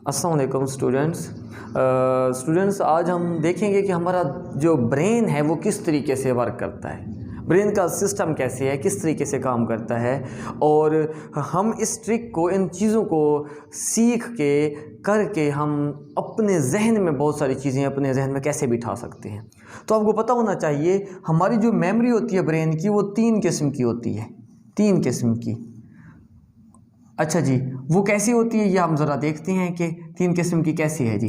अस्सलाम वालेकुम स्टूडेंट्स आज हम देखेंगे कि हमारा जो ब्रेन है वो किस तरीके से वर्क करता है, ब्रेन का सिस्टम कैसे है, किस तरीके से काम करता है और हम इस ट्रिक को, इन चीज़ों को सीख के करके हम अपने जहन में बहुत सारी चीज़ें अपने जहन में कैसे बिठा सकते हैं। तो आपको पता होना चाहिए हमारी जो मेमोरी होती है ब्रेन की वो 3 किस्म की होती है, 3 किस्म की। अच्छा जी, वो कैसी होती है ये हम ज़रा देखते हैं कि 3 किस्म की कैसी है जी।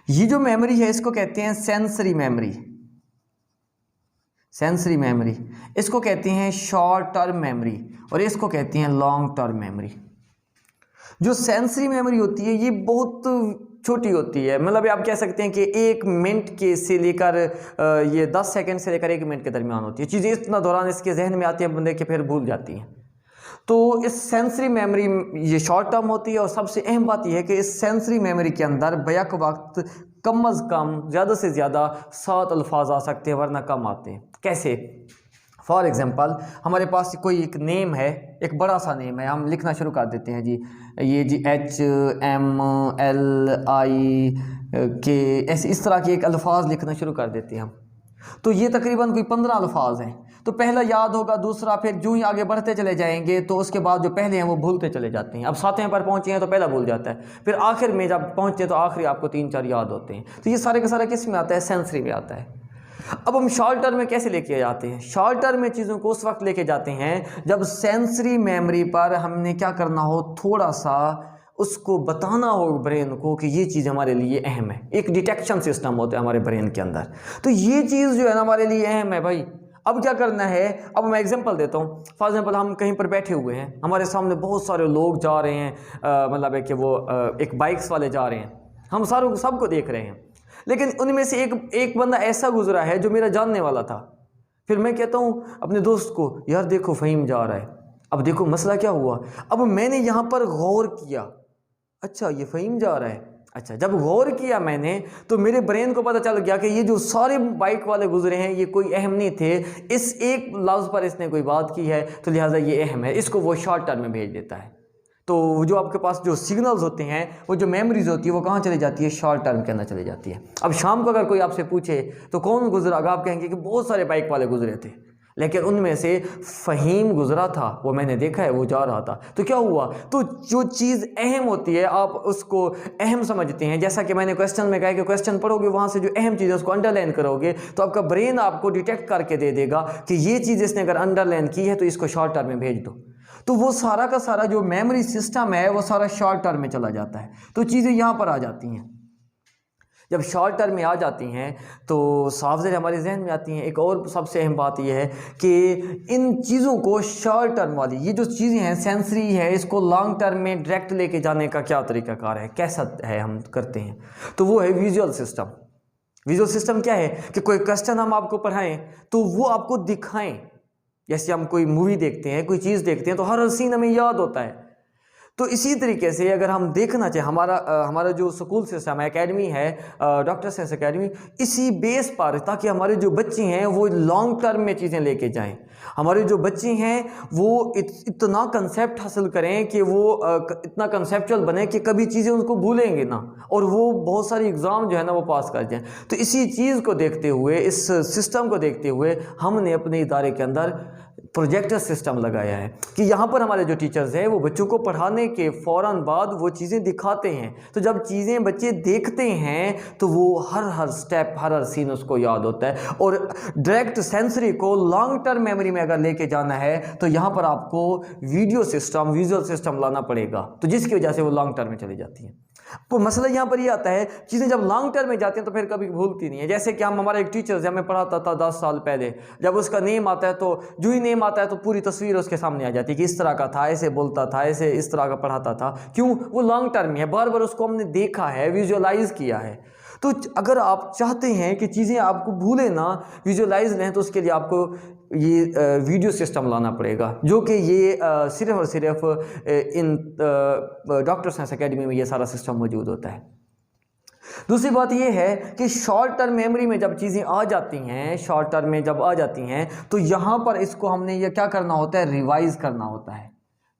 ये जो मेमोरी है इसको कहते हैं सेंसरी मेमोरी, सेंसरी मेमोरी। इसको कहते हैं शॉर्ट टर्म मेमोरी और इसको कहते हैं लॉन्ग टर्म मेमोरी। जो सेंसरी मेमोरी होती है ये बहुत छोटी होती है, मतलब आप कह सकते हैं कि 1 मिनट के से लेकर ये 10 सेकंड से लेकर 1 मिनट के दरमियान होती है। चीज़ें इतना दौरान इसके जहन में आती है बंदे के फिर भूल जाती हैं। तो इस सेंसरी मेमोरी ये शॉर्ट टर्म होती है और सबसे अहम बात यह है कि इस सेंसरी मेमोरी के अंदर बैक वक्त कम अज़ कम ज़्यादा से ज़्यादा 7 अल्फाज आ सकते हैं, वरना कम आते हैं। कैसे? फॉर एग्ज़ाम्पल हमारे पास कोई एक नेम है, एक बड़ा सा नेम है, हम लिखना शुरू कर देते हैं जी, ये जी HMLI ऐसे इस तरह के एक अल्फाज लिखना शुरू कर देते हैं हम। तो ये तकरीबन कोई 15 अल्फाज हैं। तो पहला याद होगा, दूसरा, फिर जो ही आगे बढ़ते चले जाएंगे तो उसके बाद जो पहले हैं वो भूलते चले जाते हैं। अब 7वें पर पहुंचे हैं तो पहला भूल जाता है, फिर आखिर में जब पहुंचते हैं तो आखिरी आपको 3-4 याद होते हैं। तो ये सारे का सारा किस में आता है? सेंसरी में आता है। अब हम शॉर्ट टर्म में कैसे लेके जाते हैं? शॉर्ट टर्म में चीज़ों को उस वक्त लेके जाते हैं जब सेंसरी मेमोरी पर हमने क्या करना हो, थोड़ा सा उसको बताना हो ब्रेन को कि ये चीज़ हमारे लिए अहम है। एक डिटेक्शन सिस्टम होता है हमारे ब्रेन के अंदर, तो ये चीज़ जो है ना हमारे लिए अहम है भाई। अब क्या करना है? अब मैं एग्जांपल देता हूँ। फॉर एग्जांपल हम कहीं पर बैठे हुए हैं, हमारे सामने बहुत सारे लोग जा रहे हैं, मतलब है कि वो एक बाइक्स वाले जा रहे हैं, हम सारों सबको देख रहे हैं, लेकिन उनमें से एक बंदा ऐसा गुजरा है जो मेरा जानने वाला था। फिर मैं कहता हूँ अपने दोस्त को, यार देखो फ़हीम जा रहा है। अब देखो मसला क्या हुआ, अब मैंने यहाँ पर गौर किया, अच्छा ये फ़हीम जा रहा है। अच्छा, जब गौर किया मैंने तो मेरे ब्रेन को पता चल गया कि ये जो सारे बाइक वाले गुजरे हैं ये कोई अहम नहीं थे, इस एक लफ्ज़ पर इसने कोई बात की है तो लिहाजा ये अहम है, इसको वो शॉर्ट टर्म में भेज देता है। तो जो आपके पास जो सिग्नल्स होते हैं, वो जो मेमोरीज होती है वो कहाँ चली जाती है? शॉर्ट टर्म के अंदर चली जाती है। अब शाम को अगर कोई आपसे पूछे तो कौन गुजरा, आप कहेंगे कि बहुत सारे बाइक वाले गुजरे थे, लेकिन उनमें से फ़हीम गुजरा था, वो मैंने देखा है, वो जा रहा था। तो क्या हुआ? तो जो चीज़ अहम होती है आप उसको अहम समझते हैं। जैसा कि मैंने क्वेश्चन में कहा कि क्वेश्चन पढ़ोगे, वहाँ से जो अहम चीज़ है उसको अंडरलाइन करोगे तो आपका ब्रेन आपको डिटेक्ट करके दे देगा कि ये चीज़ इसने अगर अंडरलाइन की है तो इसको शॉर्ट टर्म में भेज दो। तो वो सारा का सारा जो मेमोरी सिस्टम है वो सारा शॉर्ट टर्म में चला जाता है। तो चीज़ें यहाँ पर आ जाती हैं। जब शॉर्ट टर्म में आ जाती हैं तो साफ ज़रा हमारे जहन में आती हैं। एक और सबसे अहम बात यह है कि इन चीज़ों को शॉर्ट टर्म वाली ये जो चीज़ें हैं सेंसरी है, इसको लॉन्ग टर्म में डायरेक्ट लेके जाने का क्या तरीकाकार है, कैसा है हम करते हैं? तो वो है विजुअल सिस्टम। विजुअल सिस्टम क्या है कि कोई क्वेश्चन हम आपको पढ़ाएं तो वो आपको दिखाएं। जैसे हम कोई मूवी देखते हैं, कोई चीज़ देखते हैं तो हर सीन हमें याद होता है। तो इसी तरीके से अगर हम देखना चाहें, हमारा जो स्कूल सिस्टम है, एकेडमी है, डॉक्टर साइंस एकेडमी, इसी बेस पर, ताकि हमारे जो बच्चे हैं वो लॉन्ग टर्म में चीज़ें लेके जाएं। हमारे जो बच्चे हैं वो इतना कंसेप्ट हासिल करें कि वो इतना कंसेप्चुअल बने कि कभी चीज़ें उनको भूलेंगे ना, और वो बहुत सारी एग्ज़ाम जो है ना वो पास कर जाएँ। तो इसी चीज़ को देखते हुए, इस सिस्टम को देखते हुए हमने अपने इदारे के अंदर प्रोजेक्टर सिस्टम लगाया है कि यहाँ पर हमारे जो टीचर्स हैं वो बच्चों को पढ़ाने के फ़ौरन बाद वो चीज़ें दिखाते हैं। तो जब चीज़ें बच्चे देखते हैं तो वो हर स्टेप, हर सीन उसको याद होता है। और डायरेक्ट सेंसरी को लॉन्ग टर्म मेमोरी में अगर लेके जाना है तो यहाँ पर आपको वीडियो सिस्टम, विजुअल सिस्टम लाना पड़ेगा, तो जिसकी वजह से वो लॉन्ग टर्म में चली जाती हैं। तो मसला यहाँ पर ये आता है, चीज़ें जब लॉन्ग टर्म में जाती हैं तो फिर कभी भूलती नहीं है। जैसे कि हमारा एक टीचर हमें पढ़ाता था 10 साल पहले, जब उसका नेम आता है तो जो ही नेम आता है तो पूरी तस्वीर उसके सामने आ जाती है कि इस तरह का था, ऐसे बोलता था, ऐसे इस तरह का पढ़ाता था। क्यों? वो लॉन्ग टर्म में है, बार बार उसको हमने देखा है, विजुअलाइज किया है। तो अगर आप चाहते हैं कि चीज़ें आपको भूले ना, विजुअलाइज लें, तो उसके लिए आपको ये वीडियो सिस्टम लाना पड़ेगा, जो कि ये सिर्फ और सिर्फ इन डॉक्टर साइंस एकेडमी में ये सारा सिस्टम मौजूद होता है। दूसरी बात यह है कि शॉर्ट टर्म मेमोरी में जब चीज़ें आ जाती हैं, शॉर्ट टर्म में जब आ जाती हैं तो यहाँ पर इसको हमने ये क्या करना होता है? रिवाइज़ करना होता है,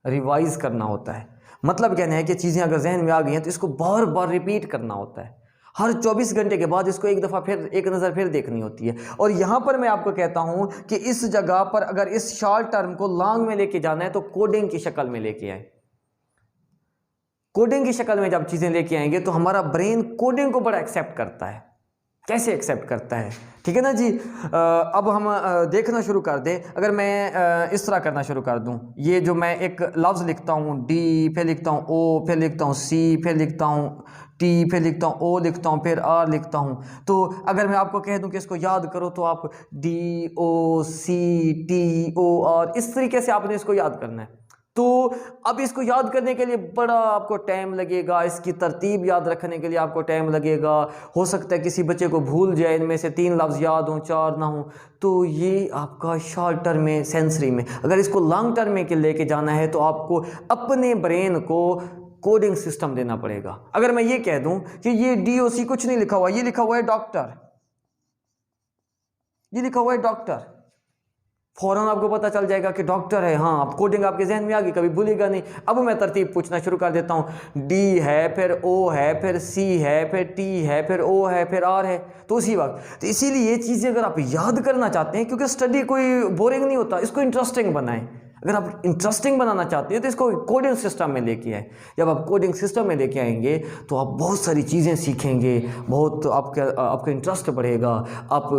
रिवाइज़ करना होता है। मतलब कहना है कि चीज़ें अगर जहन में आ गई हैं तो इसको बार बार रिपीट करना होता है। हर 24 घंटे के बाद इसको एक दफ़ा फिर एक नज़र फिर देखनी होती है। और यहाँ पर मैं आपको कहता हूँ कि इस जगह पर अगर इस शॉर्ट टर्म को लॉन्ग में लेके जाना है तो कोडिंग की शक्ल में लेके आए। कोडिंग की शक्ल में जब चीज़ें लेके आएंगे तो हमारा ब्रेन कोडिंग को बड़ा एक्सेप्ट करता है। कैसे एक्सेप्ट करता है, ठीक है ना जी। अब हम देखना शुरू कर दें। अगर मैं इस तरह करना शुरू कर दूं, ये जो मैं एक लफ्ज़ लिखता हूँ डी, फिर लिखता हूँ ओ, फिर लिखता हूँ सी, फिर लिखता हूँ टी, फिर लिखता हूँ ओ, लिखता हूँ, फिर आर लिखता हूँ। तो अगर मैं आपको कह दूं कि इसको याद करो तो आप D O C T O R इस तरीके से आपने इसको याद करना है। तो अब इसको याद करने के लिए बड़ा आपको टाइम लगेगा, इसकी तरतीब याद रखने के लिए आपको टाइम लगेगा। हो सकता है किसी बच्चे को भूल जाए, इनमें से 3 लफ्ज़ याद हों, 4 ना हों। तो ये आपका शॉर्ट टर्म में, सेंसरी में। अगर इसको लॉन्ग टर्म में के लेके जाना है तो आपको अपने ब्रेन को कोडिंग सिस्टम देना पड़ेगा। अगर मैं ये कह दूं कि ये DOC कुछ नहीं लिखा हुआ, ये लिखा हुआ है डॉक्टर, ये लिखा हुआ है डॉक्टर, फौरन आपको पता चल जाएगा कि डॉक्टर है। हाँ, आप कोडिंग आपके जहन में आ गई, कभी भूलेगा नहीं। अब मैं तरतीब पूछना शुरू कर देता हूँ। डी है, फिर ओ है, फिर सी है, फिर टी है, फिर ओ है, फिर आर है। तो उसी वक्त, तो इसीलिए ये चीज़ें अगर आप याद करना चाहते हैं, क्योंकि स्टडी कोई बोरिंग नहीं होता, इसको इंटरेस्टिंग बनाएं। अगर आप इंटरेस्टिंग बनाना चाहते हैं तो इसको कोडिंग सिस्टम में लेके आए। जब आप कोडिंग सिस्टम में लेके आएंगे तो आप बहुत सारी चीज़ें सीखेंगे, बहुत आपका इंटरेस्ट बढ़ेगा। आप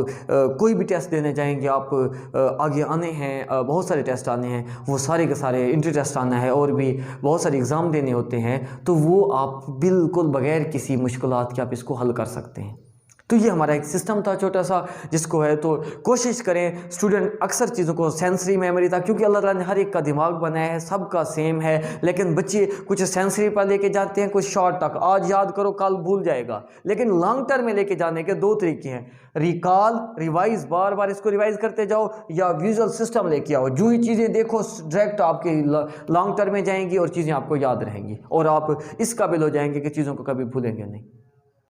कोई भी टेस्ट देने जाएंगे, आप आगे आने हैं, बहुत सारे टेस्ट आने हैं, वो सारे के सारे इंट्री टेस्ट आना है और भी बहुत सारे एग्ज़ाम देने होते हैं। तो वो आप बिल्कुल बग़ैर किसी मुश्किलात के आप इसको हल कर सकते हैं। तो ये हमारा एक सिस्टम था छोटा सा, जिसको है तो कोशिश करें स्टूडेंट अक्सर चीज़ों को सेंसरी मेमोरी था, क्योंकि अल्लाह ताला ने हर एक का दिमाग बनाया है, सबका सेम है। लेकिन बच्चे कुछ सेंसरी पर लेके जाते हैं, कुछ शॉर्ट तक, आज याद करो कल भूल जाएगा। लेकिन लॉन्ग टर्म में लेके जाने के 2 तरीके हैं, रिकॉल, रिवाइज, बार बार इसको रिवाइज करते जाओ, या विजुअल सिस्टम लेके आओ। जो ही चीज़ें देखो डायरेक्ट आपके लॉन्ग टर्म में जाएंगी और चीज़ें आपको याद रहेंगी और आप इस काबिल हो जाएंगे कि चीज़ों को कभी भूलेंगे नहीं।